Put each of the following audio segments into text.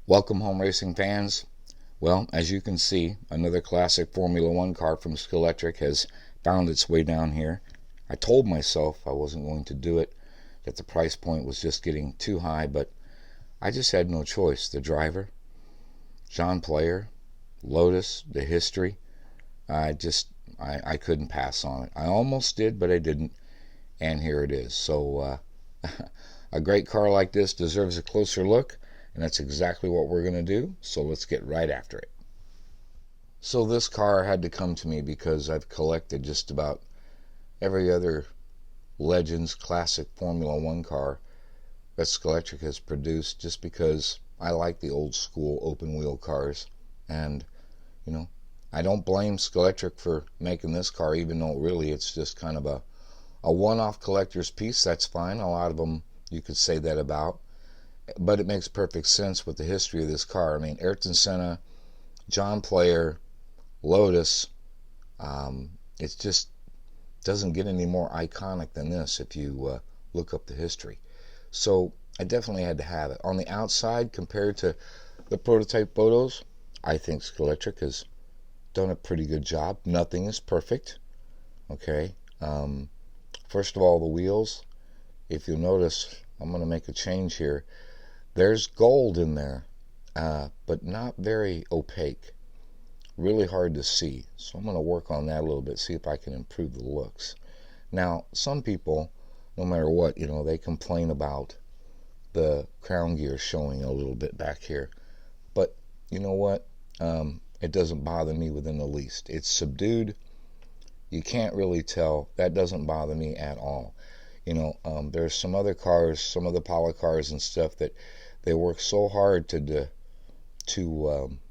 Welcome home racing fans. Well, as you can see, another classic Formula One car from Scalextric has found its way down here. I told myself I wasn't going to do it, that the price point was just getting too high, but I just had no choice. The driver, John Player, Lotus, the history, I couldn't pass on it. I almost did, but I didn't, and here it is. So a great car like this deserves a closer look, and that's exactly what we're going to do. So let's get right after it. So this car had to come to me because I've collected just about every other Legends classic Formula One car that Scalextric has produced, just because I like the old school open wheel cars. And you know, I don't blame Scalextric for making this car, even though really it's just kind of a one-off collector's piece. That's fine. A lot of them you could say that about, but it makes perfect sense with the history of this car. I mean, Ayrton, Senna, John Player, Lotus. It just doesn't get any more iconic than this if you look up the history. So I definitely had to have it. On the outside, compared to the prototype photos, I think Scalextric has done a pretty good job. Nothing is perfect. Okay. First of all, the wheels. If you'll notice, I'm going to make a change here. There's gold in there, but not very opaque. Really hard to see. So I'm going to work on that a little bit, see if I can improve the looks. Now, some people, no matter what, they complain about the crown gear showing a little bit back here. But you know what? It doesn't bother me within the least. It's subdued. You can't really tell. That doesn't bother me at all. There's some other cars, some of the Pala cars and stuff, that they work so hard to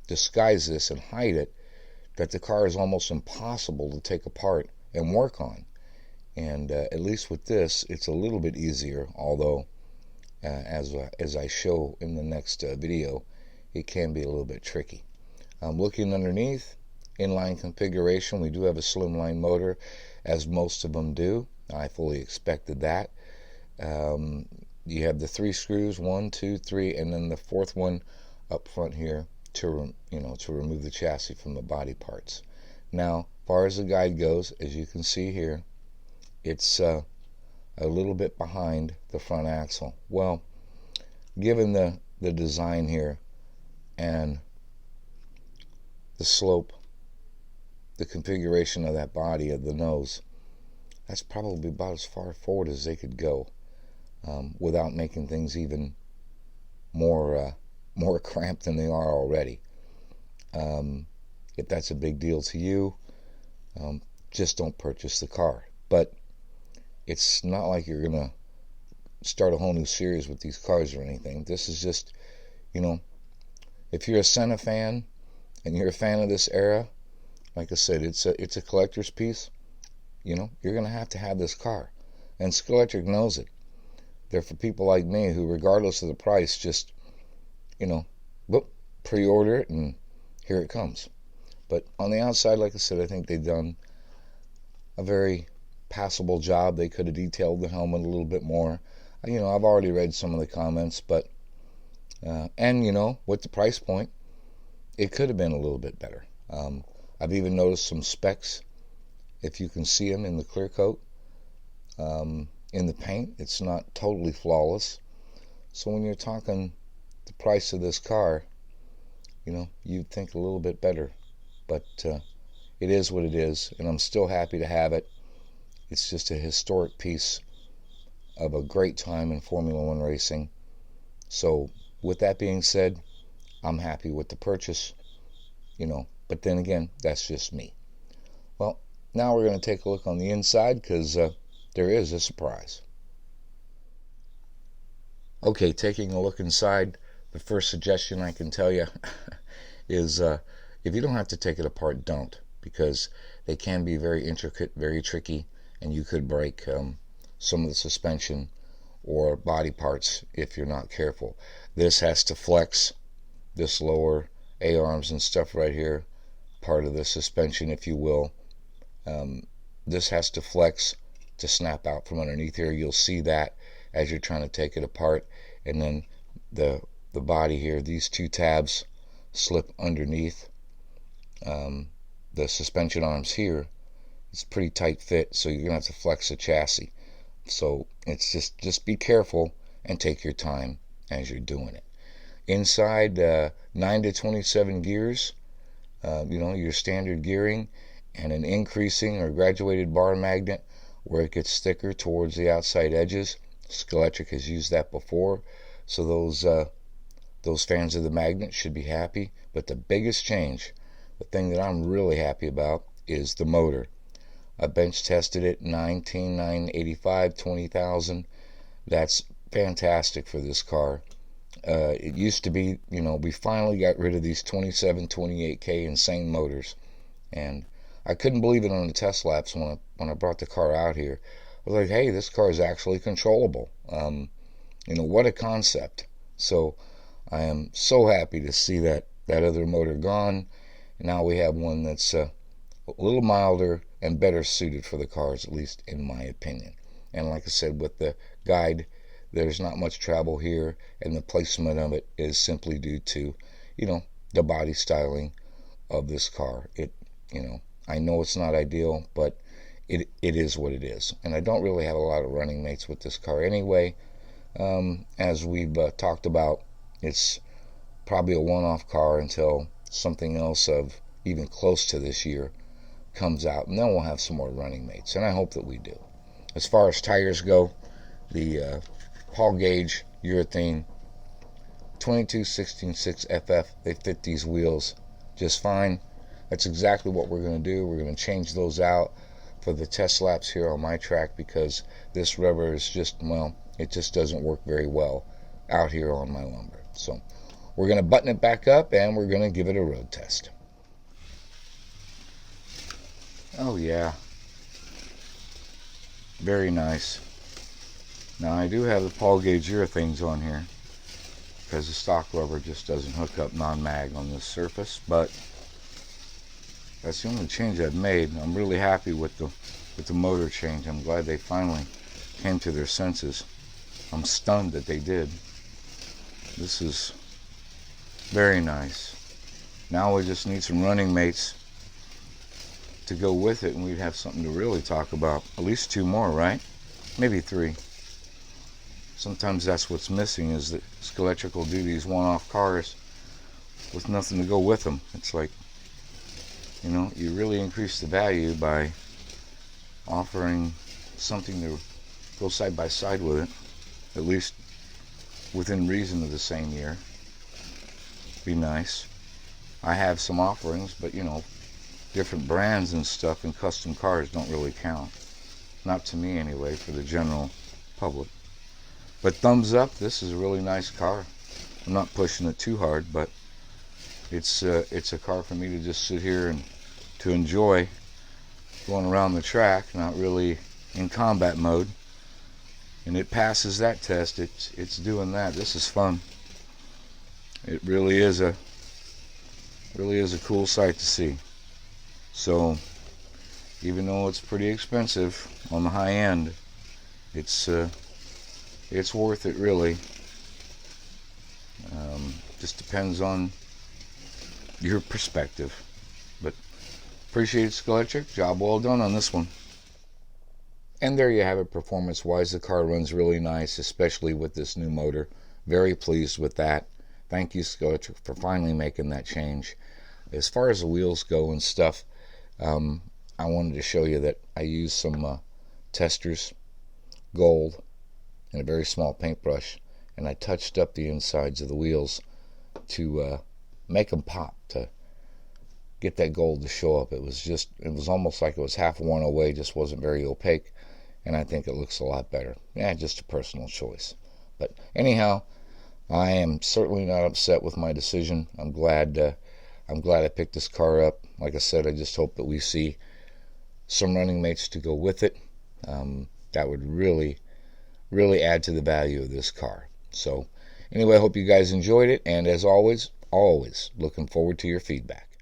disguise this and hide it that the car is almost impossible to take apart and work on. And at least with this, it's a little bit easier, although as I show in the next video, it can be a little bit tricky. Looking underneath, inline configuration, we do have a slimline motor, as most of them do. I fully expected that. You have the 3 screws, 1, 2, 3, and then the 4th one up front here to remove the chassis from the body parts. Now, as far as the guide goes, as you can see here, it's a little bit behind the front axle. Well, given the design here and the slope, the configuration of that body, of the nose, that's probably about as far forward as they could go, without making things even more cramped than they are already. If that's a big deal to you, just don't purchase the car. But it's not like you're gonna start a whole new series with these cars or anything. This is just, if you're a Senna fan and you're a fan of this era, like I said, it's a collector's piece. You're gonna have to have this car, and Scalextric knows it. They're for people like me who, regardless of the price, just pre-order it and here it comes. But on the outside, like I said, I think they've done a very passable job. They could have detailed the helmet a little bit more. I've already read some of the comments, but and with the price point, it could have been a little bit better. I've even noticed some specs, if you can see them in the clear coat. In the paint, it's not totally flawless. So when you're talking the price of this car, you'd think a little bit better. But it is what it is, and I'm still happy to have it. It's just a historic piece of a great time in Formula One racing. So with that being said, I'm happy with the purchase, but then again, that's just me. Well, now we're going to take a look on the inside, because there is a surprise. Okay, taking a look inside, the first suggestion I can tell you is if you don't have to take it apart, don't, because they can be very intricate, very tricky, and you could break some of the suspension or body parts if you're not careful. This has to flex, this lower A-arms and stuff right here, part of the suspension, if you will. This has to flex to snap out from underneath here. You'll see that as you're trying to take it apart, and then the the body here. These two tabs slip underneath the suspension arms here. It's a pretty tight fit, so you're gonna have to flex the chassis. So it's just be careful and take your time as you're doing it. Inside, 9 to 27 gears, your standard gearing, and an increasing or graduated bar magnet where it gets thicker towards the outside edges. Scalextric has used that before, so those fans of the magnet should be happy. But the biggest change, the thing that I'm really happy about, is the motor. I bench tested it, 19,985, 20,000. That's fantastic for this car. It used to be, we finally got rid of these 27, 28K insane motors, and I couldn't believe it on the test laps when I brought the car out here. I was like, hey, this car is actually controllable. What a concept. So I am so happy to see that other motor gone. Now we have one that's a little milder and better suited for the cars, at least in my opinion. And like I said, with the guide, there's not much travel here, and the placement of it is simply due to, the body styling of this car. I know it's not ideal, but it is what it is. And I don't really have a lot of running mates with this car anyway. As we've talked about, it's probably a one-off car until something else of even close to this year comes out, and then we'll have some more running mates, and I hope that we do. As far as tires go, the Paul Gauge urethane 22/16/6 FF, they fit these wheels just fine. That's exactly what we're going to do. We're going to change those out for the test laps here on my track, because this rubber is it just doesn't work very well out here on my lumber. So we're going to button it back up, and we're going to give it a road test. Oh yeah, very nice. Now I do have the Paul Gauge urethanes on here because the stock rubber just doesn't hook up non-mag on this surface, but that's the only change I've made. I'm really happy with the motor change. I'm glad they finally came to their senses. I'm stunned that they did. This is very nice. Now we just need some running mates to go with it, and we'd have something to really talk about. At least two more, right? Maybe three. Sometimes that's what's missing, is that Scalextric will do these one-off cars with nothing to go with them. It's like, you really increase the value by offering something to go side by side with it, at least within reason of the same year. Be nice. I have some offerings, but different brands and stuff and custom cars don't really count. Not to me anyway, for the general public. But thumbs up, this is a really nice car. I'm not pushing it too hard, but it's a car for me to just sit here and to enjoy going around the track, not really in combat mode. And it passes that test. It's doing that. This is fun. It really is a cool sight to see. So even though it's pretty expensive on the high end, it's worth it, really. Just depends on your perspective. But appreciate it, Scalextric. Job well done on this one. And there you have it. Performance wise, the car runs really nice, especially with this new motor. Very pleased with that. Thank you, Scalextric, for finally making that change. As far as the wheels go and stuff, I wanted to show you that I used some Testors gold and a very small paintbrush, and I touched up the insides of the wheels to make them pop, to get that gold to show up. It was almost like it was half worn away, just wasn't very opaque, and I think it looks a lot better. Yeah, just a personal choice. But anyhow, I am certainly not upset with my decision. I'm glad I picked this car up. Like I said, I just hope that we see some running mates to go with it. That would really add to the value of this car. So anyway, I hope you guys enjoyed it, and as always looking forward to your feedback.